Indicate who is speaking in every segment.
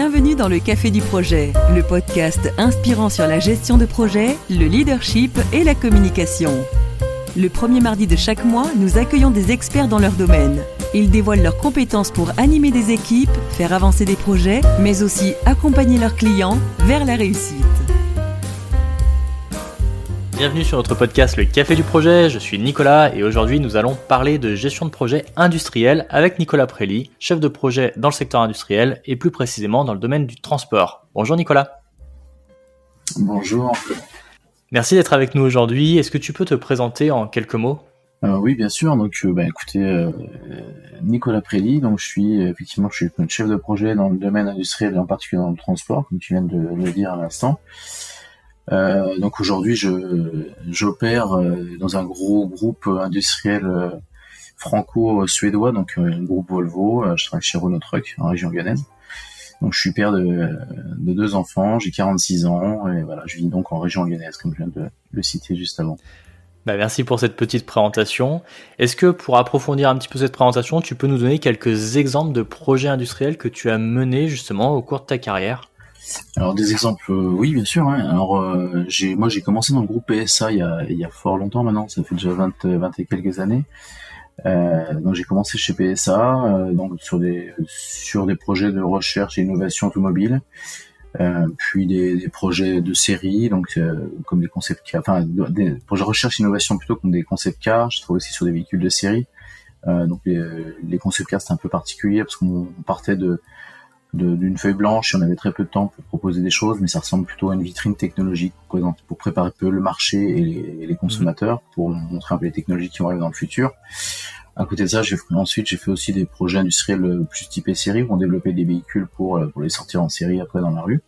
Speaker 1: Bienvenue dans le Café du Projet, le podcast inspirant sur la gestion de projet, le leadership et la communication. Le premier mardi de chaque mois, nous accueillons des experts dans leur domaine. Ils dévoilent leurs compétences pour animer des équipes, faire avancer des projets, mais aussi accompagner leurs clients vers la réussite.
Speaker 2: Bienvenue sur notre podcast Le Café du Projet, je suis Nicolas et aujourd'hui nous allons parler de gestion de projet industriel avec Nicolas Prély, chef de projet dans le secteur industriel et plus précisément dans le domaine du transport. Bonjour Nicolas.
Speaker 3: Bonjour.
Speaker 2: Merci d'être avec nous aujourd'hui, est-ce que tu peux te présenter en quelques mots ?
Speaker 3: Oui, bien sûr. Donc, écoutez, Nicolas Prély. Donc, je suis chef de projet dans le domaine industriel et en particulier dans le transport, comme tu viens de le dire à l'instant. Donc aujourd'hui, j'opère dans un gros groupe industriel franco-suédois, donc le groupe Volvo. Je travaille chez Renault Trucks en région lyonnaise. Donc je suis père de 2 enfants, j'ai 46 ans et voilà, je vis donc en région lyonnaise, comme je viens de le citer juste avant.
Speaker 2: Merci pour cette petite présentation. Est-ce que pour approfondir un petit peu cette présentation, tu peux nous donner quelques exemples de projets industriels que tu as menés justement au cours de ta carrière ?
Speaker 3: Alors des exemples, oui bien sûr. Alors j'ai commencé dans le groupe PSA il y a fort longtemps maintenant, ça fait déjà 20 et quelques années. Donc j'ai commencé chez PSA donc sur des projets de recherche et innovation automobile, puis des projets de série, donc comme des concept cars, des projets de recherche et innovation plutôt comme des concept cars. Je travaille aussi sur des véhicules de série. Donc les concept cars c'est un peu particulier parce qu'on partait d'une feuille blanche et on avait très peu de temps pour proposer des choses, mais ça ressemble plutôt à une vitrine technologique pour préparer un peu le marché et les consommateurs, pour montrer un peu les technologies qui vont arriver dans le futur. À côté de ça, j'ai fait aussi des projets industriels plus typés série, où on développait des véhicules pour les sortir en série après dans la rue.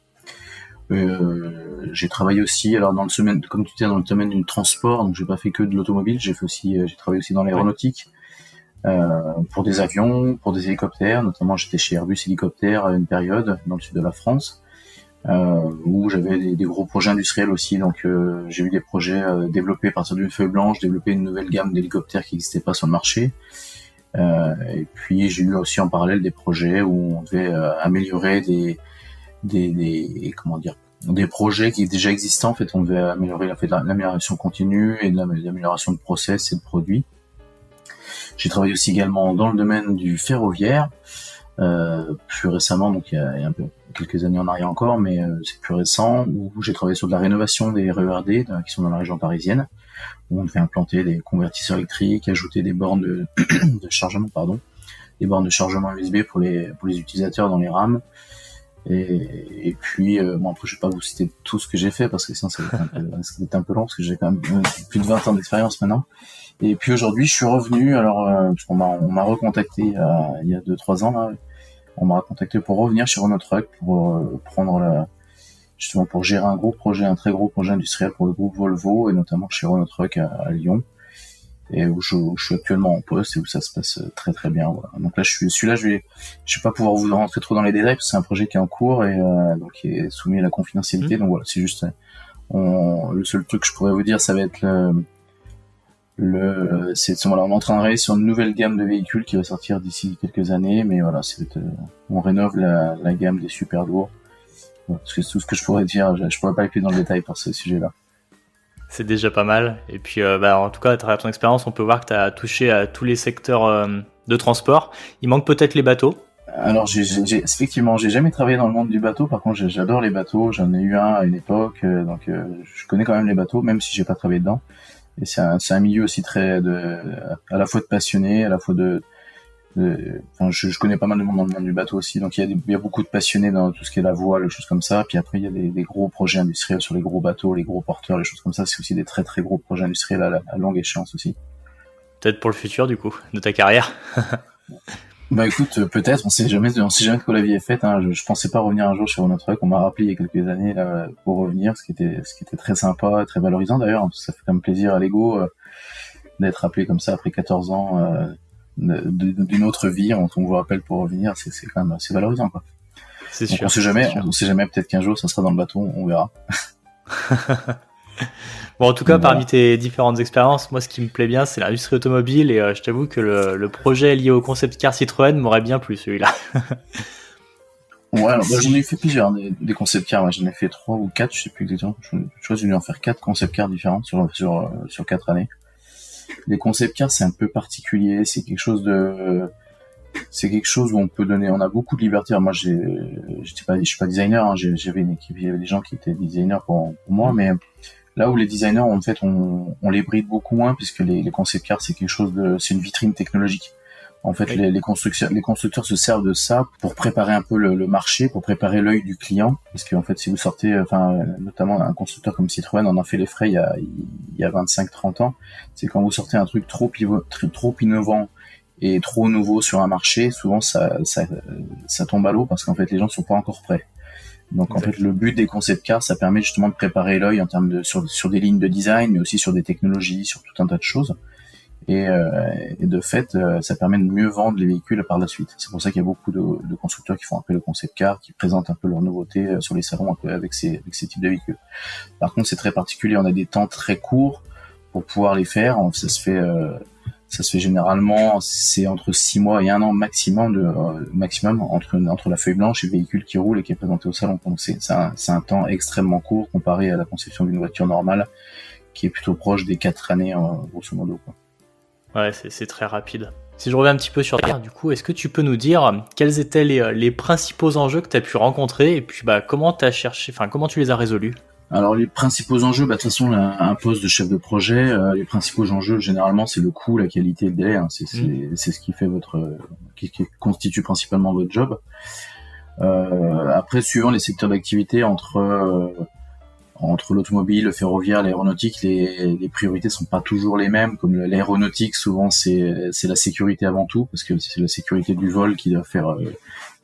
Speaker 3: J'ai travaillé aussi, alors dans le domaine, comme tu disais, dans le domaine du transport, donc j'ai pas fait que de l'automobile, j'ai travaillé aussi dans l'aéronautique. Pour des avions, pour des hélicoptères, notamment j'étais chez Airbus Hélicoptère à une période dans le sud de la France, où j'avais des gros projets industriels aussi. Donc j'ai eu des projets développés à partir d'une feuille blanche, développer une nouvelle gamme d'hélicoptères qui n'existait pas sur le marché. Et puis j'ai eu aussi en parallèle des projets où on devait améliorer des projets qui étaient déjà existants. En fait, on devait améliorer l'amélioration continue et de l'amélioration de process et de produits. J'ai travaillé aussi également dans le domaine du ferroviaire, plus récemment, donc il y a un peu quelques années en arrière encore, mais c'est plus récent, où j'ai travaillé sur de la rénovation des RERD qui sont dans la région parisienne, où on devait implanter des convertisseurs électriques, ajouter des bornes de chargement, des bornes de chargement USB pour les utilisateurs dans les rames. Et puis après je vais pas vous citer tout ce que j'ai fait parce que sinon ça va être un peu long, parce que j'ai quand même plus de 20 ans d'expérience maintenant. Et puis aujourd'hui, je suis revenu, parce qu'on m'a recontacté il y a 2-3 ans là. On m'a recontacté pour revenir chez Renault Trucks pour pour gérer un très gros projet industriel pour le groupe Volvo et notamment chez Renault Trucks à Lyon, et où je suis actuellement en poste et où ça se passe très très bien. Voilà. Donc là, je vais pas pouvoir vous rentrer trop dans les détails parce que c'est un projet qui est en cours et donc qui est soumis à la confidentialité. Donc voilà, c'est juste le seul truc que je pourrais vous dire, ça va être on est en train de travailler sur une nouvelle gamme de véhicules qui va sortir d'ici quelques années, mais voilà, on rénove la gamme des super lourds. Voilà, c'est tout ce que je pourrais dire. Je pourrais pas aller plus dans le détail par ce sujet-là. C'est
Speaker 2: déjà pas mal. Et puis, en tout cas, à travers ton expérience, on peut voir que tu as touché à tous les secteurs de transport. Il manque peut-être les bateaux.
Speaker 3: Alors, effectivement, j'ai jamais travaillé dans le monde du bateau. Par contre, j'adore les bateaux. J'en ai eu un à une époque, donc je connais quand même les bateaux, même si j'ai pas travaillé dedans. Et c'est un milieu aussi à la fois de passionnés, à la fois je connais pas mal de monde dans le monde du bateau aussi, donc il y a beaucoup de passionnés dans tout ce qui est la voile, les choses comme ça. Puis après il y a des gros projets industriels sur les gros bateaux, les gros porteurs, les choses comme ça. C'est aussi des très très gros projets industriels à longue échéance aussi.
Speaker 2: Peut-être pour le futur du coup de ta carrière.
Speaker 3: Écoute, peut-être, on sait jamais de quoi la vie est faite. Je pensais pas revenir un jour chez Renault Trucks. On m'a rappelé il y a quelques années là pour revenir, ce qui était très sympa, très valorisant d'ailleurs. Ça fait quand même plaisir à l'ego d'être appelé comme ça après 14 ans d'une autre vie. On vous rappelle pour revenir, c'est quand même assez valorisant quoi.
Speaker 2: C'est
Speaker 3: donc,
Speaker 2: sûr.
Speaker 3: On sait jamais. Peut-être qu'un jour ça sera dans le bateau, on verra.
Speaker 2: Bon, en tout cas, parmi tes différentes expériences, moi, ce qui me plaît bien, c'est l'industrie automobile. Et je t'avoue que le projet lié au concept car Citroën m'aurait bien plu, celui-là.
Speaker 3: Ouais, alors, j'en ai fait plusieurs, des concept cars. Ouais, j'en ai fait 3 ou 4, je sais plus exactement. Je crois que j'ai dû en faire 4 concept cars différents sur 4 années. Les concept cars, c'est un peu particulier. C'est quelque chose où on peut donner, on a beaucoup de liberté. Alors moi, je suis pas designer, hein, j'avais une équipe, il y avait des gens qui étaient designers pour moi, mais là où les designers, en fait, on les bride beaucoup moins, puisque les concept cars, c'est c'est une vitrine technologique. En fait, oui. les constructeurs se servent de ça pour préparer un peu le marché, pour préparer l'œil du client. Parce qu'en fait, si vous sortez, notamment un constructeur comme Citroën, on en fait les frais il y a 25-30 ans. C'est quand vous sortez un truc trop innovant et trop nouveau sur un marché, souvent ça tombe à l'eau parce qu'en fait, les gens sont pas encore prêts. Donc, en fait, le but des concept cars, ça permet justement de préparer l'œil en termes sur des lignes de design, mais aussi sur des technologies, sur tout un tas de choses. Et de fait, ça permet de mieux vendre les véhicules par la suite. C'est pour ça qu'il y a beaucoup de constructeurs qui font appel au concept car, qui présentent un peu leurs nouveautés sur les salons avec ces types de véhicules. Par contre, c'est très particulier. On a des temps très courts pour pouvoir les faire. Ça se fait généralement, c'est entre 6 mois et 1 an maximum entre la feuille blanche et le véhicule qui roule et qui est présenté au salon. Donc c'est un temps extrêmement court comparé à la conception d'une voiture normale, qui est plutôt proche des 4 années grosso modo, quoi.
Speaker 2: Ouais, c'est très rapide. Si je reviens un petit peu sur ça, du coup, est-ce que tu peux nous dire quels étaient les principaux enjeux que tu as pu rencontrer et puis comment tu les as résolus?
Speaker 3: Alors les principaux enjeux, de toute façon, un poste de chef de projet, les principaux enjeux généralement c'est le coût, la qualité et le délai. Hein. C'est ce qui fait qui constitue principalement votre job. Après, suivant les secteurs d'activité, entre l'automobile, le ferroviaire, l'aéronautique, les priorités sont pas toujours les mêmes. Comme l'aéronautique, souvent c'est la sécurité avant tout, parce que c'est la sécurité du vol qui est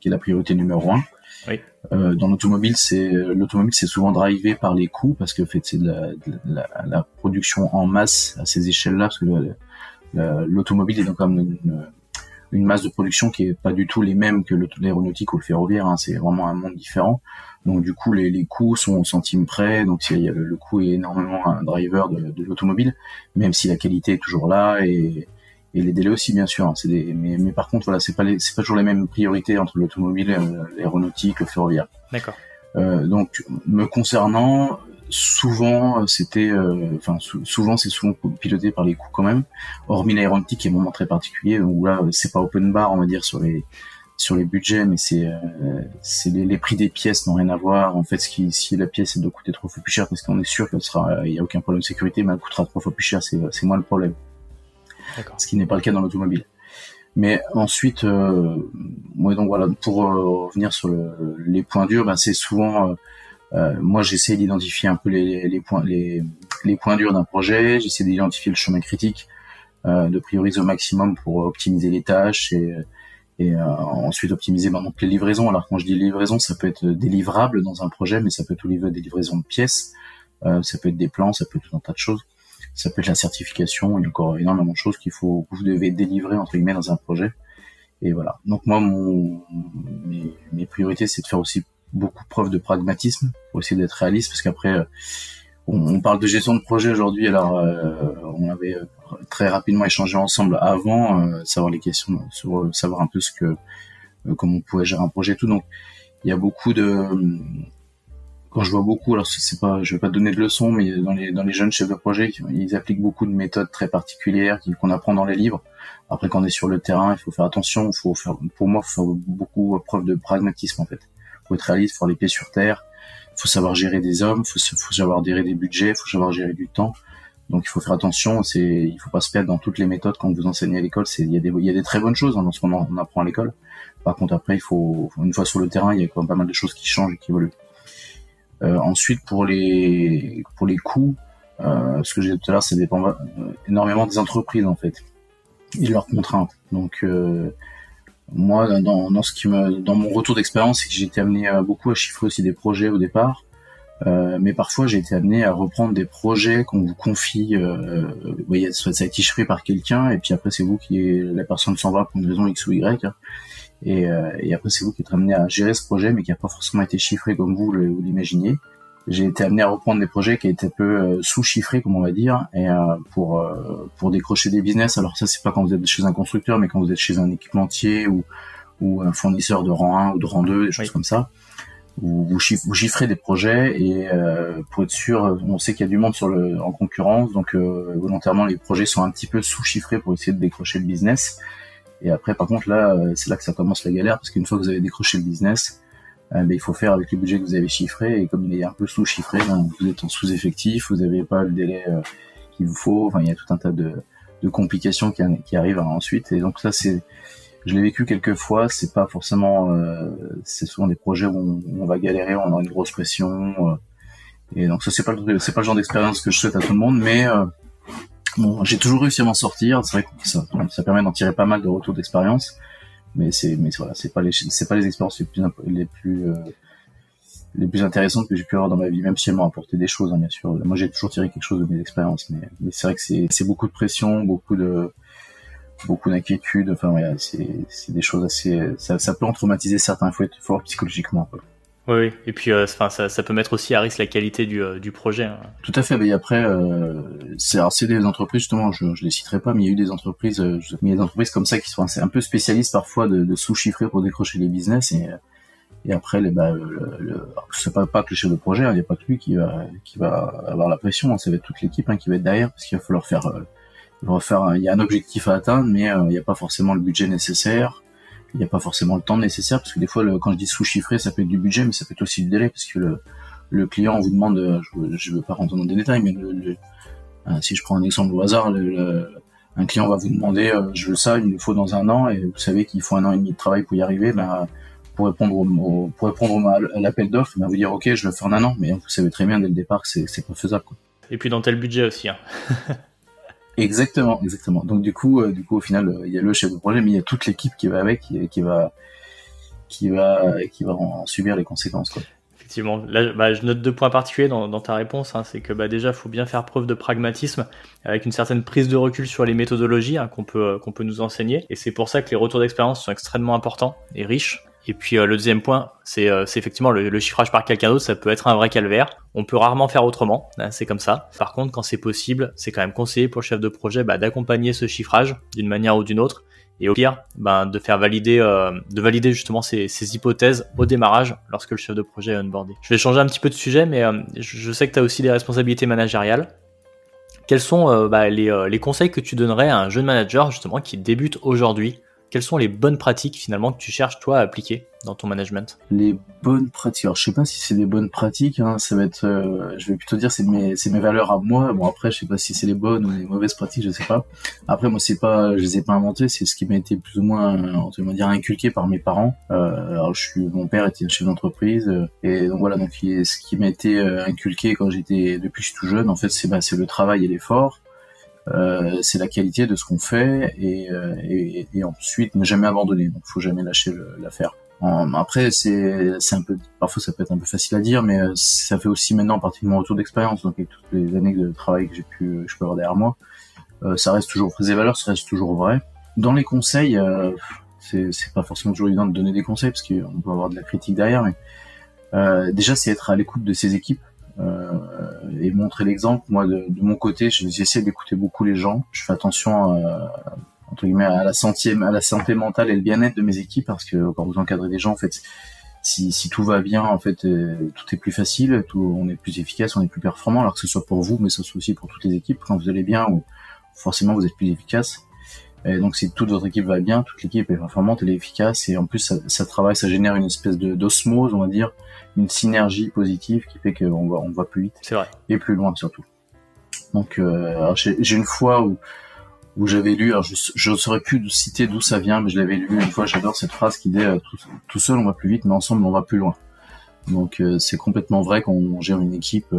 Speaker 3: la priorité numéro 1.
Speaker 2: Oui.
Speaker 3: Dans l'automobile, c'est souvent drivé par les coûts, parce que en fait c'est de la production en masse à ces échelles-là, parce que l'automobile est donc comme une masse de production qui est pas du tout les mêmes que l'aéronautique ou le ferroviaire. Hein. C'est vraiment un monde différent. Donc du coup, les coûts sont au centime près. Donc le coût est énormément un driver de l'automobile, même si la qualité est toujours là et les délais aussi, bien sûr. Hein. Mais par contre, voilà, c'est pas toujours les mêmes priorités entre l'automobile, l'aéronautique, le ferroviaire.
Speaker 2: D'accord.
Speaker 3: Donc me concernant, souvent c'est souvent piloté par les coûts quand même, hormis l'aéronautique qui est un moment très particulier où là c'est pas open bar, on va dire, sur les budgets, mais c'est les prix des pièces n'ont rien à voir. En fait, si la pièce elle doit coûter 3 fois plus cher, parce qu'on est sûr il y a aucun problème de sécurité, mais elle coûtera 3 fois plus cher, c'est moins le problème.
Speaker 2: D'accord.
Speaker 3: Ce qui n'est pas le cas dans l'automobile. Mais ensuite, donc voilà, pour revenir sur les points durs, c'est souvent moi j'essaie d'identifier un peu les points durs d'un projet, j'essaie d'identifier le chemin critique, de prioriser au maximum pour optimiser les tâches et ensuite optimiser donc les livraisons. Alors quand je dis livraison, ça peut être des livrables dans un projet, mais ça peut être des livraisons de pièces, ça peut être des plans, ça peut être tout un tas de choses, ça peut être la certification, il y a encore énormément de choses que vous devez délivrer entre guillemets dans un projet. Et voilà. Donc moi mes priorités, c'est de faire aussi beaucoup preuve de pragmatisme pour essayer d'être réaliste, parce qu'après on parle de gestion de projet aujourd'hui. Alors on avait très rapidement échangé ensemble avant, savoir les questions sur savoir un peu comment on pouvait gérer un projet et tout. Donc il y a beaucoup quand je vois beaucoup, alors je vais pas donner de leçons, mais dans les jeunes chefs de projet, ils appliquent beaucoup de méthodes très particulières qu'on apprend dans les livres. Après, quand on est sur le terrain, il faut faire attention. Pour moi, il faut faire beaucoup preuve de pragmatisme en fait. Faut être réaliste, faut avoir les pieds sur terre. Faut savoir gérer des hommes, faut savoir gérer des budgets, faut savoir gérer du temps. Donc il faut faire attention. Il faut pas se perdre dans toutes les méthodes quand vous enseignez à l'école. Il y a des très bonnes choses dans ce qu'on apprend à l'école. Par contre, après, une fois sur le terrain, il y a quand même pas mal de choses qui changent et qui évoluent. Ensuite, pour les coûts, ce que j'ai dit tout à l'heure, ça dépend énormément des entreprises en fait et de leurs contraintes. Donc moi, dans mon retour d'expérience, c'est que j'ai été amené beaucoup à chiffrer aussi des projets au départ, mais parfois j'ai été amené à reprendre des projets qu'on vous confie. Ça a été chiffré par quelqu'un, et puis après c'est vous la personne s'en va pour une raison X ou Y. Et après c'est vous qui êtes amené à gérer ce projet, mais qui n'a pas forcément été chiffré comme vous l'imaginiez. J'ai été amené à reprendre des projets qui étaient un peu sous-chiffrés, comme on va dire, et pour décrocher des business. Alors ça, c'est pas quand vous êtes chez un constructeur, mais quand vous êtes chez un équipementier ou ou un fournisseur de rang 1 ou de rang 2, des choses comme ça. Vous chiffrez des projets et pour être sûr, on sait qu'il y a du monde en concurrence, donc volontairement les projets sont un petit peu sous-chiffrés pour essayer de décrocher le business. Et après, par contre, là, c'est là que ça commence la galère, parce qu'une fois que vous avez décroché le business, il faut faire avec le budget que vous avez chiffré, et comme il est un peu sous-chiffré, vous êtes en sous-effectif, vous n'avez pas le délai qu'il vous faut, enfin il y a tout un tas de complications qui arrivent ensuite, et donc ça je l'ai vécu quelques fois, c'est pas forcément, c'est souvent des projets où on va galérer, on a une grosse pression, et donc ça c'est pas le genre d'expérience que je souhaite à tout le monde, mais bon, j'ai toujours réussi à m'en sortir, c'est vrai que ça permet d'en tirer pas mal de retours d'expérience, mais voilà, c'est pas les expériences les plus intéressantes que j'ai pu avoir dans ma vie, même si elles m'ont apporté des choses, bien sûr. Moi j'ai toujours tiré quelque chose de mes expériences, mais c'est vrai que c'est beaucoup de pression, beaucoup d'inquiétude, enfin voilà, c'est des choses assez, ça peut en traumatiser certains, il faut être fort psychologiquement, quoi.
Speaker 2: Oui, et puis ça peut mettre aussi à risque la qualité du projet, hein.
Speaker 3: Tout à fait, mais après c'est des entreprises, justement, je les citerai pas, mais il y a eu des entreprises comme ça qui sont un peu spécialistes parfois de sous-chiffrer pour décrocher les business, et après c'est pas que le chef de projet, il n'y a pas que lui qui va avoir la pression, ça va être toute l'équipe qui va être derrière, parce qu'il va falloir il y a un objectif à atteindre, mais il n'y a pas forcément le budget nécessaire, il n'y a pas forcément le temps nécessaire, parce que des fois, quand je dis sous-chiffré, ça peut être du budget, mais ça peut être aussi du délai, parce que le client vous demande, je veux pas rentrer dans des détails, mais si je prends un exemple au hasard, un client va vous demander, je veux ça, il me le faut dans 1 an, et vous savez qu'il faut 1 an et demi de travail pour y arriver, pour répondre à l'appel d'offres, vous dire, ok, je le fais en 1 an, mais vous savez très bien dès le départ que c'est pas faisable, quoi.
Speaker 2: Et puis dans tel budget aussi, hein.
Speaker 3: Exactement. Donc du coup, au final, il y a le chef de projet, mais il y a toute l'équipe qui va avec, qui va en subir les conséquences, quoi.
Speaker 2: Effectivement. Là, je note 2 points particuliers dans ta réponse, hein. C'est que déjà, il faut bien faire preuve de pragmatisme, avec une certaine prise de recul sur les méthodologies, qu'on peut nous enseigner. Et c'est pour ça que les retours d'expérience sont extrêmement importants et riches. Et puis le deuxième point, c'est effectivement le chiffrage par quelqu'un d'autre, ça peut être un vrai calvaire. On peut rarement faire autrement, c'est comme ça. Par contre, quand c'est possible, c'est quand même conseillé pour le chef de projet d'accompagner ce chiffrage d'une manière ou d'une autre. Et au pire, de faire valider justement ces hypothèses au démarrage lorsque le chef de projet est onboardé. Je vais changer un petit peu de sujet, mais je sais que tu as aussi des responsabilités managériales. Quels sont les conseils que tu donnerais à un jeune manager justement qui débute aujourd'hui? Quelles sont les bonnes pratiques finalement que tu cherches toi à appliquer dans ton management?
Speaker 3: Les bonnes pratiques, alors je sais pas si c'est des bonnes pratiques, ça va être, je vais plutôt dire c'est mes valeurs à moi. Bon après je sais pas si c'est les bonnes ou les mauvaises pratiques, je sais pas. Après moi je les ai pas inventées, c'est ce qui m'a été plus ou moins, on va dire, inculqué par mes parents. Alors mon père était un chef d'entreprise, et donc voilà, donc ce qui m'a été inculqué depuis que je suis tout jeune, en fait c'est le travail et l'effort. C'est la qualité de ce qu'on fait, et ensuite ne jamais abandonner, donc faut jamais lâcher l'affaire. Après c'est un peu, parfois ça peut être un peu facile à dire, mais ça fait aussi maintenant partie de mon retour d'expérience, donc avec toutes les années de travail que je peux avoir derrière moi, ça reste toujours, les valeurs, ça reste toujours vrai. Dans les conseils, c'est pas forcément toujours évident de donner des conseils parce qu'on peut avoir de la critique derrière, mais déjà c'est être à l'écoute de ses équipes. Et montrer l'exemple. Moi, de mon côté, j'essaie d'écouter beaucoup les gens. Je fais attention entre guillemets à la santé mentale et le bien-être de mes équipes, parce que quand vous encadrez des gens, en fait, si tout va bien, en fait, tout est plus facile, on est plus efficace, on est plus performant, alors que ce soit pour vous, mais ce soit aussi pour toutes les équipes. Quand vous allez bien, forcément vous êtes plus efficace. Et donc si toute votre équipe va bien, toute l'équipe est performante, elle est efficace, et en plus ça travaille, ça génère une espèce d'osmose, on va dire, une synergie positive qui fait qu'on va plus vite.
Speaker 2: C'est vrai. Et
Speaker 3: plus loin surtout. Donc alors j'ai une fois où j'avais lu, alors je ne saurais plus citer d'où ça vient, mais je l'avais lu une fois, j'adore cette phrase qui dit tout seul on va plus vite, mais ensemble on va plus loin. Donc c'est complètement vrai quand on gère une équipe,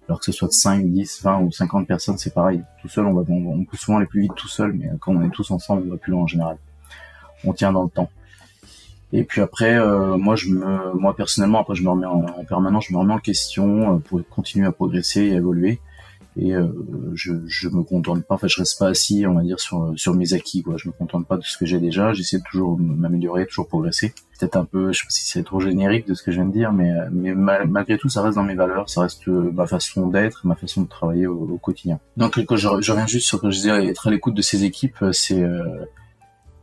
Speaker 3: alors que ce soit de 5, 10, 20 ou 50 personnes, c'est pareil. Tout seul, on peut souvent aller plus vite tout seul, mais quand on est tous ensemble, on va plus loin en général. On tient dans le temps. Et puis après, moi personnellement, après je me remets en permanence, je me remets en question pour continuer à progresser et à évoluer. Et je me contente pas, en fait je reste pas assis, on va dire, sur mes acquis, quoi. Je me contente pas de ce que j'ai déjà, j'essaie de toujours m'améliorer, toujours progresser. Peut-être un peu, je sais pas si c'est trop générique de ce que je viens de dire, mais malgré tout ça reste dans mes valeurs, ça reste ma façon d'être, ma façon de travailler au quotidien. Donc quand je reviens juste sur ce que je disais, être à l'écoute de ces équipes,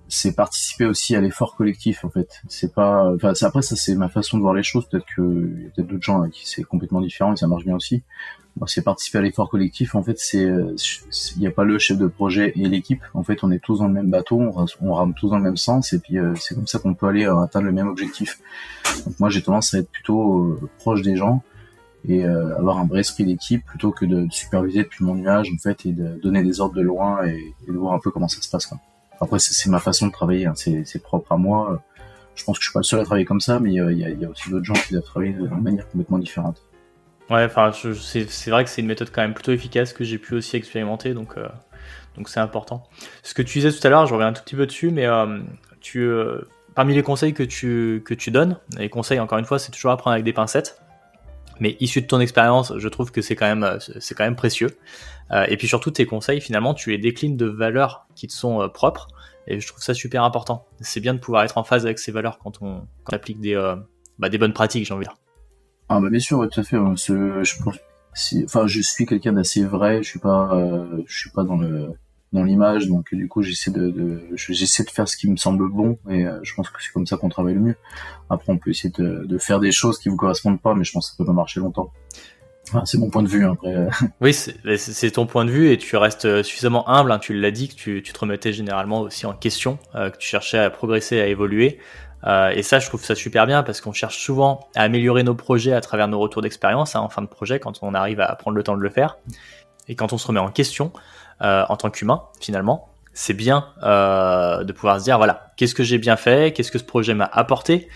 Speaker 3: c'est participer aussi à l'effort collectif en fait. C'est pas, enfin après ça c'est ma façon de voir les choses. Peut-être que il y a peut-être d'autres gens à qui c'est complètement différent et ça marche bien aussi. Moi, c'est participer à l'effort collectif. En fait, il n'y a pas le chef de projet et l'équipe. En fait, on est tous dans le même bateau, on rame tous dans le même sens et puis c'est comme ça qu'on peut aller atteindre le même objectif. Donc moi, j'ai tendance à être plutôt proche des gens et avoir un vrai esprit d'équipe plutôt que de superviser depuis mon nuage en fait et de donner des ordres de loin et de voir un peu comment ça se passe quoi. Après c'est ma façon de travailler, hein. C'est propre à moi. Je pense que je suis pas le seul à travailler comme ça, mais il y a aussi d'autres gens qui doivent travailler de manière complètement différente.
Speaker 2: Ouais, enfin, c'est vrai que c'est une méthode quand même plutôt efficace que j'ai pu aussi expérimenter, donc c'est important. Ce que tu disais tout à l'heure, je reviens un tout petit peu dessus, mais parmi les conseils que tu donnes, les conseils encore une fois, c'est toujours à prendre avec des pincettes, mais issu de ton expérience, je trouve que c'est quand même précieux. Et puis surtout tes conseils, finalement, tu les déclines de valeurs qui te sont propres, et je trouve ça super important. C'est bien de pouvoir être en phase avec ces valeurs quand on applique des bonnes pratiques, j'ai envie de dire.
Speaker 3: Ah bah bien sûr, ouais, tout à fait. Je pense, enfin, je suis quelqu'un d'assez vrai. Je suis pas dans l'image, donc du coup, j'essaie de faire ce qui me semble bon, et je pense que c'est comme ça qu'on travaille le mieux. Après, on peut essayer de faire des choses qui vous correspondent pas, mais je pense que ça peut pas marcher longtemps. Enfin, c'est mon point de vue. Hein, après.
Speaker 2: Oui, c'est ton point de vue et tu restes suffisamment humble. Hein, tu l'as dit que tu te remettais généralement aussi en question, que tu cherchais à progresser, à évoluer. Et ça, je trouve ça super bien parce qu'on cherche souvent à améliorer nos projets à travers nos retours d'expérience en fin de projet quand on arrive à prendre le temps de le faire. Et quand on se remet en question en tant qu'humain, finalement, c'est bien de pouvoir se dire voilà, qu'est-ce que j'ai bien fait, qu'est-ce que ce projet m'a apporté,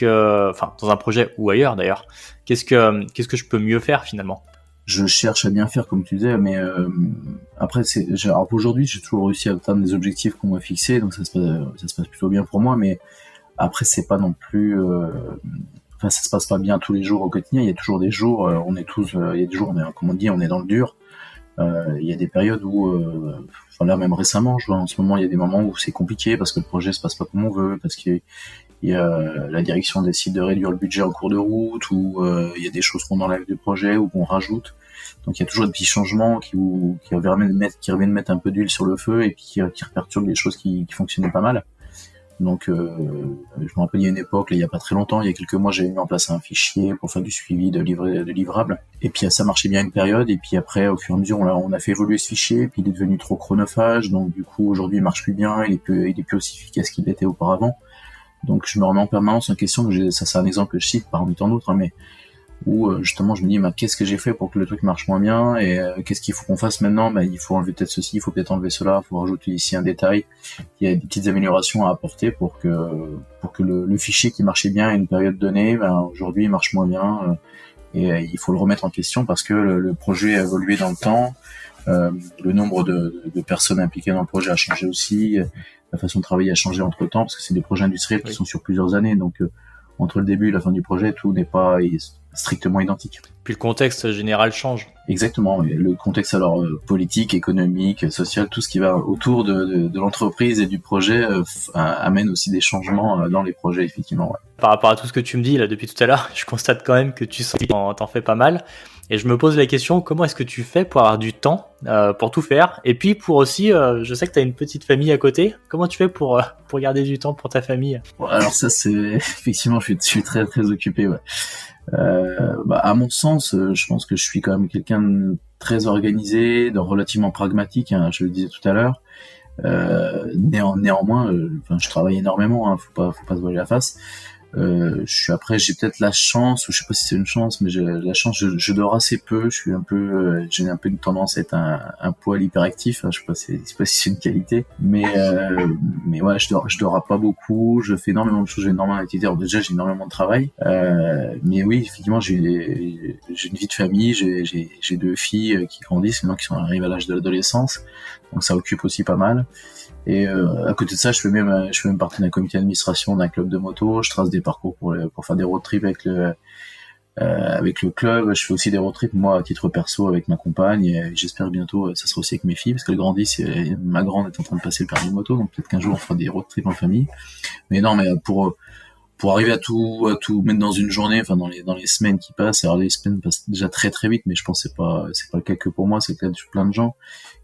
Speaker 2: dans un projet ou ailleurs d'ailleurs, qu'est-ce que je peux mieux faire finalement.
Speaker 3: Je cherche à bien faire comme tu disais, mais après alors aujourd'hui j'ai toujours réussi à atteindre les objectifs qu'on m'a fixés, donc ça se passe plutôt bien pour moi, mais après c'est pas non plus ça se passe pas bien tous les jours au quotidien. Il y a toujours des jours, on est tous, il y a des jours, comme on dit, on est dans le dur. Il y a des périodes où, là même récemment, je vois en ce moment, il y a des moments où c'est compliqué parce que le projet se passe pas comme on veut, parce qu'il y a la direction décide de réduire le budget en cours de route, ou il y a des choses qu'on enlève du projet ou qu'on rajoute. Donc il y a toujours des petits changements qui reviennent mettre un peu d'huile sur le feu et puis qui perturbent les choses qui fonctionnaient pas mal. Donc, je me rappelle, il y a une époque, là, il y a pas très longtemps, il y a quelques mois, j'avais mis en place un fichier pour faire du suivi de livrables. Et puis, ça marchait bien une période. Et puis après, au fur et à mesure, on a fait évoluer ce fichier. Puis, il est devenu trop chronophage. Donc, du coup, aujourd'hui, il marche plus bien. Il est plus aussi efficace qu'il était auparavant. Donc, je me remets en permanence en question. Ça, c'est un exemple que je cite parmi tant d'autres, hein, mais où justement je me dis qu'est-ce que j'ai fait pour que le truc marche moins bien et qu'est-ce qu'il faut qu'on fasse maintenant. Il faut enlever peut-être ceci, il faut peut-être enlever cela, il faut rajouter ici un détail. Il y a des petites améliorations à apporter pour que le fichier qui marchait bien à une période donnée, aujourd'hui il marche moins bien, et il faut le remettre en question parce que le projet a évolué dans le temps, le nombre de personnes impliquées dans le projet a changé aussi, la façon de travailler a changé entre temps parce que c'est des projets industriels qui sont sur plusieurs années, donc entre le début et la fin du projet, tout n'est pas strictement identique.
Speaker 2: Puis le contexte général change.
Speaker 3: Exactement, le contexte alors politique, économique, social, tout ce qui va autour de l'entreprise et du projet amène aussi des changements dans les projets, effectivement. Ouais.
Speaker 2: Par rapport à tout ce que tu me dis là depuis tout à l'heure, je constate quand même que t'en fais pas mal. Et je me pose la question, comment est-ce que tu fais pour avoir du temps pour tout faire? Et puis pour aussi, je sais que tu as une petite famille à côté. Comment tu fais pour garder du temps pour ta famille?
Speaker 3: Alors ça, c'est effectivement, je suis très très occupé. Ouais. À mon sens, je pense que je suis quand même quelqu'un de très organisé, de relativement pragmatique. Hein, je le disais tout à l'heure. Néanmoins, je travaille énormément. Hein, faut pas se voiler la face. J'ai peut-être la chance, ou je sais pas si c'est une chance, mais j'ai la chance, je dors assez peu, j'ai un peu une tendance à être un poil hyperactif, hein, je sais pas si c'est une qualité, mais ouais, je dors pas beaucoup, je fais énormément de choses, j'ai énormément d'activités, alors déjà j'ai énormément de travail, mais oui, effectivement, j'ai une vie de famille, j'ai 2 filles qui grandissent, maintenant qui sont arrivées à l'âge de l'adolescence, donc ça occupe aussi pas mal. Et à côté de ça, je fais même partie d'un comité d'administration d'un club de moto. Je trace des parcours pour faire des road trips avec le club. Je fais aussi des road trips moi à titre perso avec ma compagne. Et j'espère bientôt ça sera aussi avec mes filles parce qu'elles grandissent. Et ma grande est en train de passer le permis de moto, donc peut-être qu'un jour on fera des road trips en famille. Mais non, mais pour arriver à tout mettre dans une journée, enfin dans les semaines qui passent. Alors les semaines passent déjà très très vite, mais je pense que c'est pas le cas que pour moi, c'est le cas de plein de gens.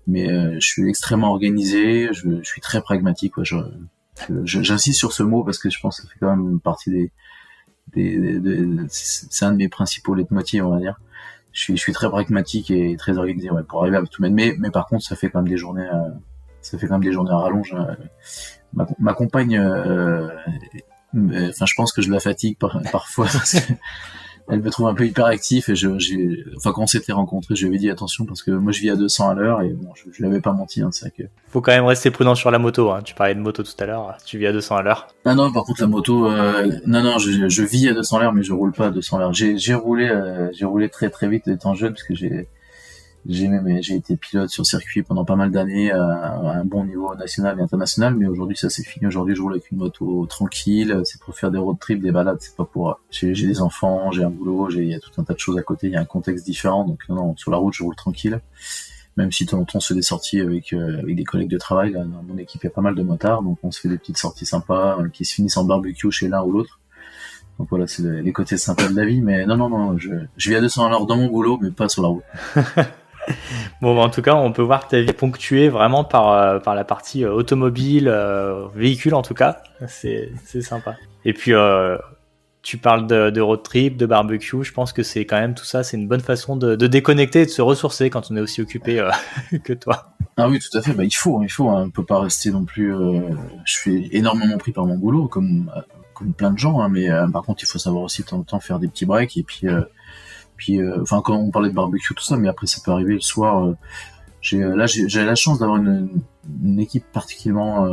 Speaker 3: Mais je suis extrêmement organisé, je suis très pragmatique. Ouais, J'insiste sur ce mot parce que je pense que ça fait quand même partie c'est un de mes principaux leitmotifs, on va dire. Je suis très pragmatique et très organisé, ouais, pour arriver à tout mettre. Mais par contre, ça fait quand même des journées à rallonge. Ma compagne, je pense que je la fatigue parfois parce que elle me trouve un peu hyperactif et quand on s'était rencontrés, je lui avais dit attention parce que moi je vis à 200 à l'heure et bon, je l'avais pas menti, hein, c'est vrai que.
Speaker 2: Faut quand même rester prudent sur la moto, hein. Tu parlais de moto tout à l'heure, tu vis à 200 à l'heure.
Speaker 3: Ah non, par contre la moto, non, je vis à 200 à l'heure mais je roule pas à 200 à l'heure. J'ai roulé très très vite étant jeune parce que j'ai été pilote sur circuit pendant pas mal d'années à un bon niveau national et international, mais aujourd'hui ça c'est fini. Aujourd'hui je roule avec une moto tranquille, c'est pour faire des road trips, des balades, c'est pas pour. J'ai des enfants, j'ai un boulot, il y a tout un tas de choses à côté, il y a un contexte différent, donc non, sur la route je roule tranquille. Même si de temps en temps on se fait des sorties avec des collègues de travail, là, dans mon équipe il y a pas mal de motards, donc on se fait des petites sorties sympas qui se finissent en barbecue chez l'un ou l'autre. Donc voilà, c'est les côtés sympas de la vie, mais non, je vis à 200 à l'heure dans mon boulot, mais pas sur la route.
Speaker 2: Bon, en tout cas, on peut voir que ta vie est ponctuée vraiment par la partie automobile, véhicule en tout cas. C'est sympa. Et puis, tu parles de road trip, de barbecue. Je pense que c'est quand même tout ça, c'est une bonne façon de déconnecter et de se ressourcer quand on est aussi occupé que toi.
Speaker 3: Ah oui, tout à fait. Bah, il faut. Hein. On peut pas rester non plus. Je suis énormément pris par mon boulot, comme plein de gens. Hein, mais par contre, il faut savoir aussi de temps en temps faire des petits breaks et puis. Quand on parlait de barbecue tout ça, mais après ça peut arriver le soir. J'ai la chance d'avoir une équipe particulièrement.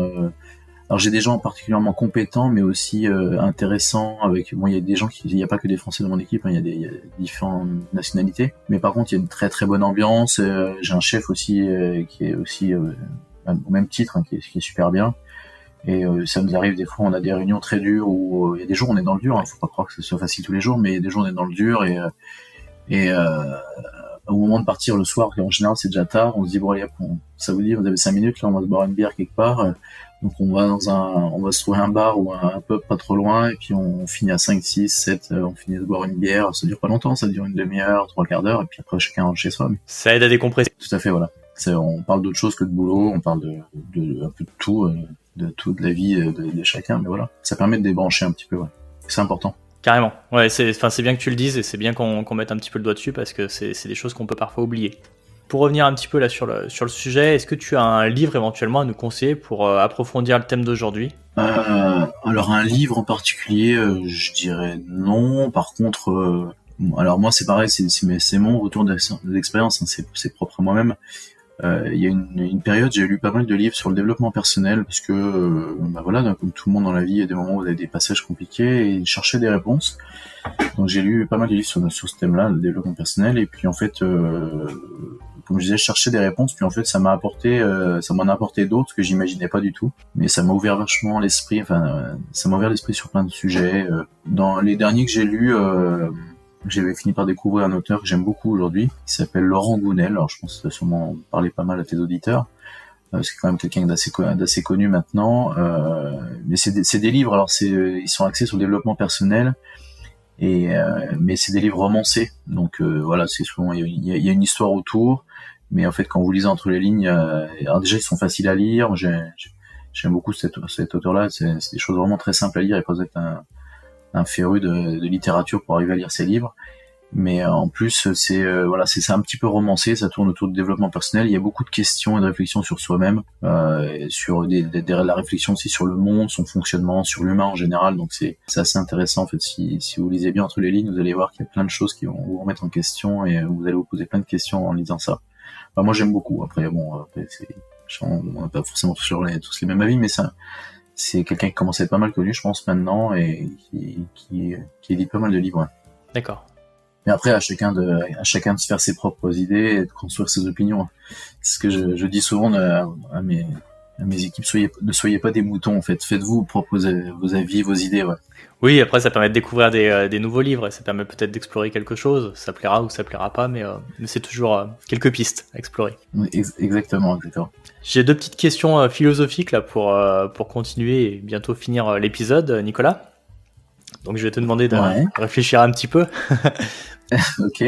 Speaker 3: Alors j'ai des gens particulièrement compétents, mais aussi intéressants. Il y a des gens il y a pas que des Français dans mon équipe. Hein, il y a différentes nationalités. Mais par contre, il y a une très très bonne ambiance. J'ai un chef aussi qui est aussi au même titre, hein, qui est super bien. Et ça nous arrive des fois, on a des réunions très dures où il y a des jours on est dans le dur. Hein, faut pas croire que ce soit facile tous les jours, mais il y a des jours on est dans le dur et au moment de partir le soir, en général c'est déjà tard, on se dit bon allez, ça vous dit, vous avez 5 minutes, là on va se boire une bière quelque part, donc on va se trouver un bar ou un pub pas trop loin, et puis on finit à 5, 6, 7, on finit de boire une bière, ça dure pas longtemps, ça dure une demi-heure, 3/4 d'heure, et puis après chacun rentre chez soi. Mais...
Speaker 2: Ça aide à décompresser.
Speaker 3: Tout à fait, voilà. On parle d'autre chose que de boulot, on parle de un peu de tout, de la vie de chacun, mais voilà, ça permet de débrancher un petit peu, ouais. C'est important.
Speaker 2: Carrément. Ouais, c'est bien que tu le dises et c'est bien qu'on mette un petit peu le doigt dessus parce que c'est des choses qu'on peut parfois oublier. Pour revenir un petit peu là sur le sujet, est-ce que tu as un livre éventuellement à nous conseiller pour approfondir le thème d'aujourd'hui ?
Speaker 3: Alors un livre en particulier, je dirais non. Par contre, alors moi c'est pareil, c'est mon retour d'expérience, hein, c'est propre à moi-même. Il y a une période, j'ai lu pas mal de livres sur le développement personnel parce que, voilà, comme tout le monde dans la vie, il y a des moments où vous avez des passages compliqués et chercher des réponses. Donc j'ai lu pas mal de livres sur ce thème-là, le développement personnel, et puis en fait, comme je disais, je cherchais des réponses, puis en fait ça m'en a apporté d'autres que j'imaginais pas du tout, mais ça m'a ouvert vachement l'esprit, ça m'a ouvert l'esprit sur plein de sujets. Dans les derniers que j'ai lus, j'avais fini par découvrir un auteur que j'aime beaucoup aujourd'hui, qui s'appelle Laurent Gounel. Alors je pense que ça va sûrement parler pas mal à tes auditeurs. C'est quand même quelqu'un d'assez connu maintenant. Mais c'est des livres, alors ils sont axés sur le développement personnel, mais c'est des livres romancés. Donc voilà, c'est souvent il y a une histoire autour, mais en fait quand vous lisez entre les lignes, alors déjà ils sont faciles à lire. J'aime beaucoup cet auteur-là. C'est des choses vraiment très simples à lire. Il faut être un féru de littérature pour arriver à lire ses livres, mais en plus c'est un petit peu romancé, ça tourne autour du développement personnel. Il y a beaucoup de questions et de réflexions sur soi-même, sur la réflexion aussi sur le monde, son fonctionnement, sur l'humain en général. Donc c'est assez intéressant en fait. Si vous lisez bien entre les lignes, vous allez voir qu'il y a plein de choses qui vont vous remettre en question et vous allez vous poser plein de questions en lisant ça. Moi j'aime beaucoup. Après on n'a pas forcément tous les mêmes avis, mais c'est quelqu'un qui commence à être pas mal connu, je pense, maintenant, et qui édite pas mal de livres. Ouais.
Speaker 2: D'accord.
Speaker 3: Mais après, à chacun de se faire ses propres idées et de construire ses opinions. C'est ce que je dis souvent à mes équipes, ne soyez pas des moutons, en fait. Faites-vous vos avis, vos idées, ouais.
Speaker 2: Oui, après, ça permet de découvrir des nouveaux livres et ça permet peut-être d'explorer quelque chose. Ça plaira ou ça plaira pas, mais c'est toujours quelques pistes à explorer.
Speaker 3: Oui, exactement.
Speaker 2: J'ai 2 petites questions philosophiques là pour continuer et bientôt finir l'épisode, Nicolas. Donc je vais te demander de réfléchir un petit peu.
Speaker 3: Ok.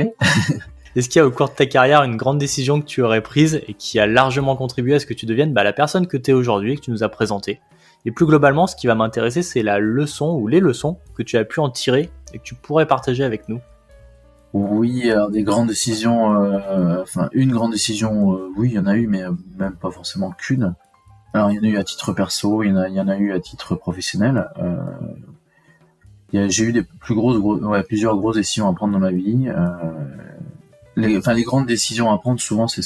Speaker 2: Est-ce qu'il y a au cours de ta carrière une grande décision que tu aurais prise et qui a largement contribué à ce que tu deviennes la personne que tu es aujourd'hui et que tu nous as présentée ? Et plus globalement, ce qui va m'intéresser, c'est la leçon ou les leçons que tu as pu en tirer et que tu pourrais partager avec nous.
Speaker 3: Oui, alors des grandes décisions, une grande décision, oui, il y en a eu, mais même pas forcément qu'une. Alors, il y en a eu à titre perso, il y en a eu à titre professionnel. J'ai eu plusieurs grosses décisions à prendre dans ma vie. Les grandes décisions à prendre, souvent, c'est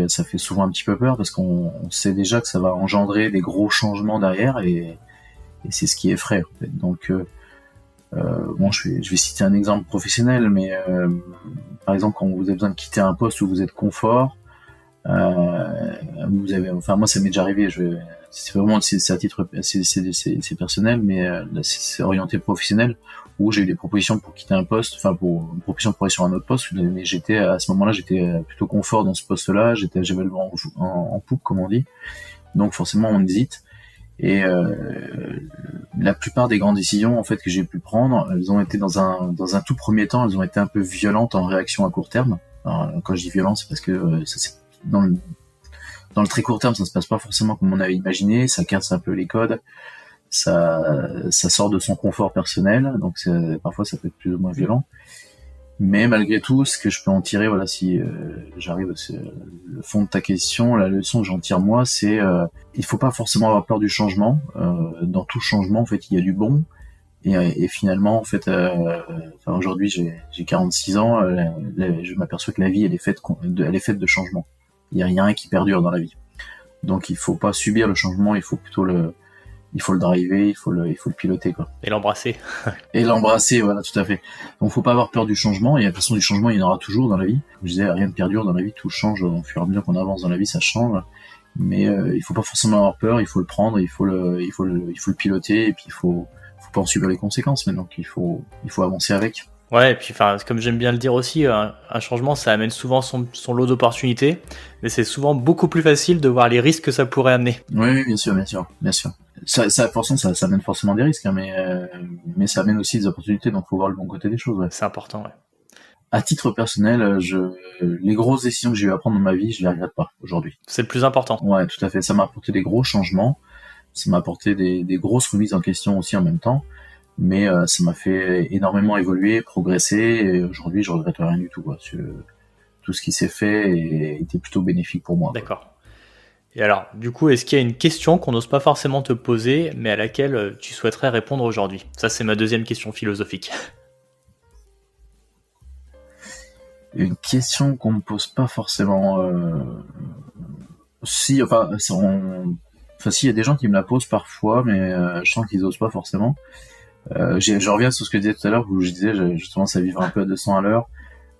Speaker 3: ça fait souvent un petit peu peur parce qu'on sait déjà que ça va engendrer des gros changements derrière et c'est ce qui effraie. En fait. Donc, je vais citer un exemple professionnel, mais par exemple, quand vous avez besoin de quitter un poste où vous êtes confort, moi, ça m'est déjà arrivé. C'est à titre, c'est personnel, mais c'est orienté professionnel où j'ai eu des propositions pour quitter un poste, pour une proposition pour aller sur un autre poste, mais à ce moment-là, j'étais plutôt confort dans ce poste-là, j'avais le vent en poupe, comme on dit. Donc forcément, on hésite. Et la plupart des grandes décisions en fait que j'ai pu prendre, elles ont été dans un tout premier temps, elles ont été un peu violentes en réaction à court terme. Alors, quand je dis violent, c'est parce que dans le très court terme, ça se passe pas forcément comme on avait imaginé, ça casse un peu les codes, ça sort de son confort personnel, donc parfois ça peut être plus ou moins violent. Mais malgré tout, ce que je peux en tirer, voilà, si j'arrive au le fond de ta question, la leçon que j'en tire moi, c'est il faut pas forcément avoir peur du changement. Dans tout changement, en fait, il y a du bon. Et finalement, en fait, aujourd'hui, j'ai 46 ans, je m'aperçois que la vie, elle est faite de changements. Il y a rien qui perdure dans la vie. Donc, il faut pas subir le changement, il faut plutôt le driver, il faut le piloter, quoi.
Speaker 2: Et l'embrasser.
Speaker 3: Et l'embrasser, voilà, tout à fait. Donc, faut pas avoir peur du changement. Et de toute façon, du changement, il y en aura toujours dans la vie. Comme je disais, rien ne perdure dans la vie, tout change au fur et à mesure qu'on avance dans la vie, ça change. Mais il faut pas forcément avoir peur, il faut le prendre, il faut le piloter, et puis il faut pas en subir les conséquences. Mais donc, il faut avancer avec.
Speaker 2: Ouais, et puis comme j'aime bien le dire aussi, un changement, ça amène souvent son lot d'opportunités, mais c'est souvent beaucoup plus facile de voir les risques que ça pourrait amener.
Speaker 3: Oui, bien sûr. Ça amène forcément des risques, hein, mais ça amène aussi des opportunités, donc faut voir le bon côté des choses. Ouais.
Speaker 2: C'est important, ouais.
Speaker 3: À titre personnel, les grosses décisions que j'ai eu à prendre dans ma vie, je les regrette pas aujourd'hui.
Speaker 2: C'est le plus important.
Speaker 3: Ouais, tout à fait. Ça m'a apporté des gros changements, ça m'a apporté des grosses remises en question aussi en même temps. Mais ça m'a fait énormément évoluer, progresser, et aujourd'hui je regrette rien du tout, quoi. Tout ce qui s'est fait était plutôt bénéfique pour moi.
Speaker 2: D'accord. Quoi. Et alors, du coup, est-ce qu'il y a une question qu'on n'ose pas forcément te poser, mais à laquelle tu souhaiterais répondre aujourd'hui ? Ça, c'est ma deuxième question philosophique.
Speaker 3: Une question qu'on me pose pas forcément. Si, il y a des gens qui me la posent parfois, mais je sens qu'ils osent pas forcément. Je reviens sur ce que je disais tout à l'heure où je disais je tendance à vivre un peu à 200 à l'heure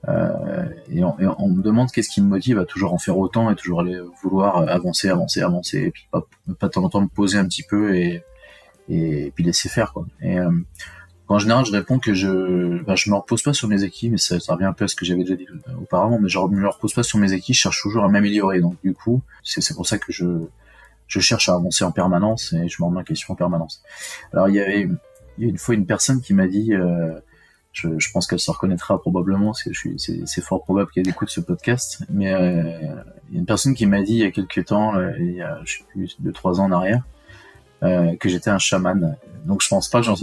Speaker 3: et on me demande qu'est-ce qui me motive à toujours en faire autant et toujours aller vouloir avancer et puis pas de temps en temps me poser un petit peu et puis laisser faire, quoi. Et en général je réponds que je me repose pas sur mes acquis, mais ça revient un peu à ce que j'avais déjà dit auparavant, mais je me repose pas sur mes acquis, je cherche toujours à m'améliorer, donc du coup c'est pour ça que je cherche à avancer en permanence et je me remets en question en permanence. Alors il y a une fois une personne qui m'a dit, je pense qu'elle se reconnaîtra probablement, parce que c'est fort probable qu'elle écoute ce podcast, mais il y a une personne qui m'a dit il y a quelques temps, il y a, je sais plus, 2-3 ans en arrière, que j'étais un chaman. Donc je pense pas que j'en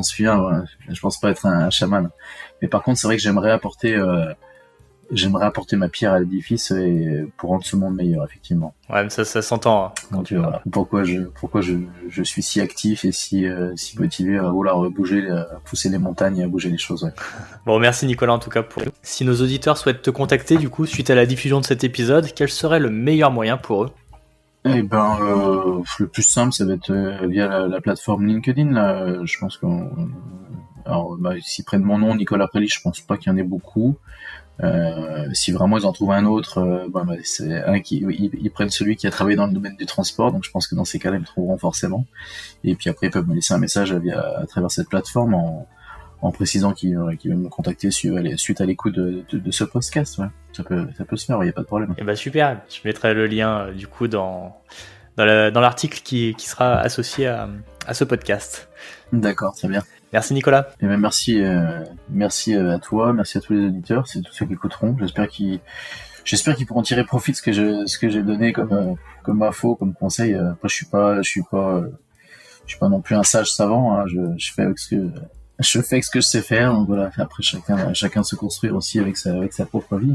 Speaker 3: suis un, je pense pas être un chaman. Mais par contre, c'est vrai que j'aimerais apporter ma pierre à l'édifice et pour rendre ce monde meilleur, effectivement.
Speaker 2: Ouais, mais ça s'entend. Hein,
Speaker 3: quand tu vois. Pourquoi je suis si actif et si motivé à vouloir à pousser les montagnes et à bouger les choses. Ouais.
Speaker 2: Bon, merci Nicolas en tout cas pour. Si nos auditeurs souhaitent te contacter, du coup, suite à la diffusion de cet épisode, quel serait le meilleur moyen pour eux ?
Speaker 3: Eh ben, le plus simple, ça va être via la plateforme LinkedIn. Là, je pense s'ils prennent mon nom, Nicolas Préli, je pense pas qu'il y en ait beaucoup. Si vraiment ils en trouvent un autre, c'est un ils prennent celui qui a travaillé dans le domaine du transport, donc je pense que dans ces cas-là ils me trouveront forcément. Et puis après ils peuvent me laisser un message à travers cette plateforme en précisant qu'ils veulent me contacter suite à l'écoute de ce podcast. Ouais. Ça peut se faire, il y a pas de problème.
Speaker 2: Et super. Je mettrai le lien du coup dans l'article qui sera associé à ce podcast.
Speaker 3: D'accord, très bien.
Speaker 2: Merci Nicolas.
Speaker 3: Et merci à toi, merci à tous les auditeurs, c'est tous ceux qui écouteront. J'espère qu'ils pourront tirer profit de ce que j'ai donné comme info, comme conseil. Après, je suis pas suis pas non plus un sage savant, hein. Je fais avec ce que je sais faire. Donc voilà, après chacun se construire aussi avec sa propre vie,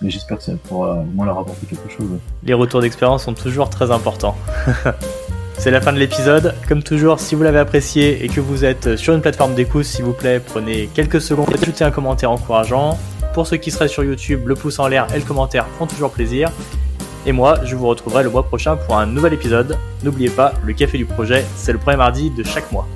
Speaker 3: mais j'espère que ça pourra au moins leur apporter quelque chose.
Speaker 2: Les retours d'expérience sont toujours très importants. C'est la fin de l'épisode. Comme toujours, si vous l'avez apprécié et que vous êtes sur une plateforme d'écoute, s'il vous plaît, prenez quelques secondes et ajoutez un commentaire encourageant. Pour ceux qui seraient sur YouTube, le pouce en l'air et le commentaire font toujours plaisir. Et moi, je vous retrouverai le mois prochain pour un nouvel épisode. N'oubliez pas, le Café du Projet, c'est le premier mardi de chaque mois.